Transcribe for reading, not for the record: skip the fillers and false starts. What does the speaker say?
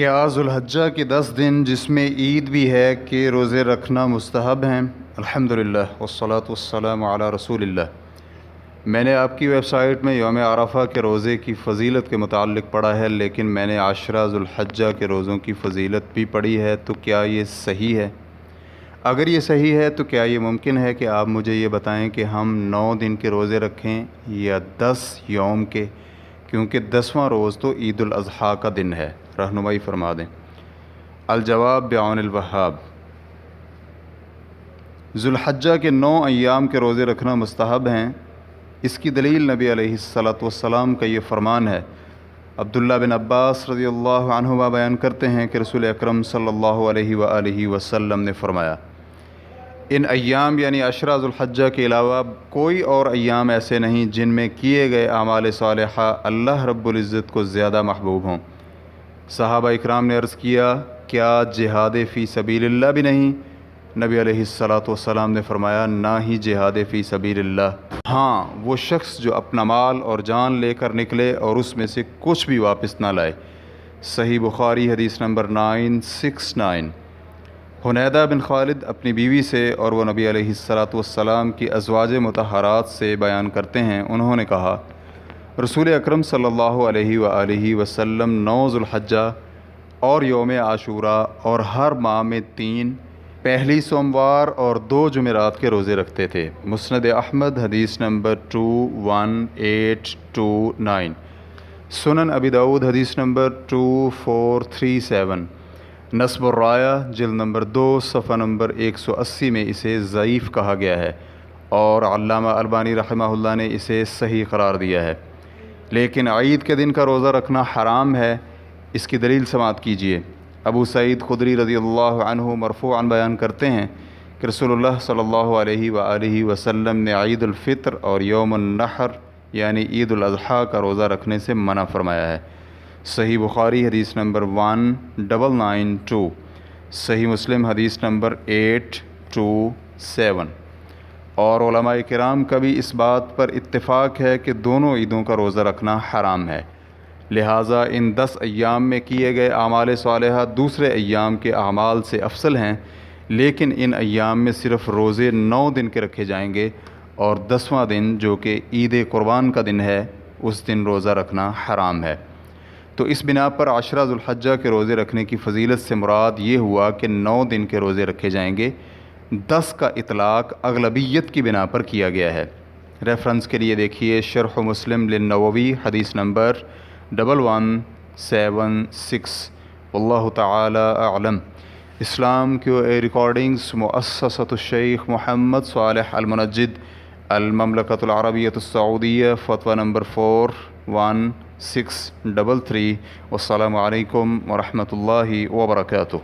کیا ذوالحجہ کے 10 دن جس میں عید بھی ہے کہ روزے رکھنا مستحب ہیں؟ الحمدللہ والصلاۃ والسلام علی رسول اللہ۔ میں نے آپ کی ویب سائٹ میں یوم عرفہ کے روزے کی فضیلت کے متعلق پڑھا ہے، لیکن میں نے عاشرہ ذوالحجہ کے روزوں کی فضیلت بھی پڑھی ہے، تو کیا یہ صحیح ہے؟ اگر یہ صحیح ہے تو کیا یہ ممکن ہے کہ آپ مجھے یہ بتائیں کہ ہم 9 دن کے روزے رکھیں یا 10 یوم کے، کیونکہ 10واں روز تو عید الاضحیٰ کا دن ہے؟ رہنمائی فرما دیں۔ الجواب بعون الوہاب۔ ذوالحجہ کے 9 ایام کے روزے رکھنا مستحب ہیں۔ اس کی دلیل نبی علیہ الصلاۃ والسلام کا یہ فرمان ہے۔ عبداللہ بن عباس رضی اللہ عنہما بیان کرتے ہیں کہ رسول اکرم صلی اللہ علیہ وآلہ وسلم نے فرمایا، ان ایام یعنی عشرہ ذوالحجہ کے علاوہ کوئی اور ایام ایسے نہیں جن میں کیے گئے اعمال صالحہ اللہ رب العزت کو زیادہ محبوب ہوں۔ صحابہ اکرام نے عرض کیا، کیا جہاد فی سبیل اللہ بھی نہیں؟ نبی علیہ الصلاۃ والسلام نے فرمایا، نہ ہی جہاد فی سبیل اللہ، ہاں وہ شخص جو اپنا مال اور جان لے کر نکلے اور اس میں سے کچھ بھی واپس نہ لائے۔ صحیح بخاری حدیث نمبر 969۔ حنیدہ بن خالد اپنی بیوی سے اور وہ نبی علیہ الصلاۃ والسلام کی ازواج مطہرات سے بیان کرتے ہیں، انہوں نے کہا، رسول اکرم صلی اللہ علیہ وآلہ وسلم 9 ذوالحجہ اور یوم عاشوراء اور ہر ماہ میں 3 پہلی سوموار اور 2 جمعرات کے روزے رکھتے تھے۔ مسند احمد حدیث نمبر 21829۔ سنن ابی داؤد حدیث نمبر 2437۔ نصب الرایہ جلد نمبر 2 صفحہ نمبر 180 میں اسے ضعیف کہا گیا ہے، اور علامہ البانی رحمہ اللہ نے اسے صحیح قرار دیا ہے۔ لیکن عید کے دن کا روزہ رکھنا حرام ہے۔ اس کی دلیل سماعت کیجیے۔ ابو سعید خدری رضی اللہ عنہ مرفوعاً بیان کرتے ہیں کہ رسول اللہ صلی اللہ علیہ وآلہ وسلم نے عید الفطر اور یوم النحر یعنی عید الاضحیٰ کا روزہ رکھنے سے منع فرمایا ہے۔ صحیح بخاری حدیث نمبر 1992۔ صحیح مسلم حدیث نمبر 827۔ اور علماء کرام کا بھی اس بات پر اتفاق ہے کہ دونوں عیدوں کا روزہ رکھنا حرام ہے، لہٰذا ان 10 ایام میں کیے گئے اعمال صالحہ دوسرے ایام کے اعمال سے افضل ہیں، لیکن ان ایام میں صرف روزے 9 دن کے رکھے جائیں گے، اور 10واں دن جو کہ عید قربان کا دن ہے اس دن روزہ رکھنا حرام ہے۔ تو اس بنا پر عشرہ ذوالحجہ کے روزے رکھنے کی فضیلت سے مراد یہ ہوا کہ 9 دن کے روزے رکھے جائیں گے۔ 10 کا اطلاق اغلبیت کی بنا پر کیا گیا ہے۔ ریفرنس کے لیے دیکھیے شرح مسلم للنووی حدیث نمبر 1176۔ واللہ تعالی اعلم۔ اسلام کیو اے ریکارڈنگز مؤسسۃ الشیخ محمد صالح المنجد، المملکۃ العربیۃ السعودیہ، فتویٰ نمبر 41633۔ والسلام علیکم ورحمۃ اللہ وبرکاتہ۔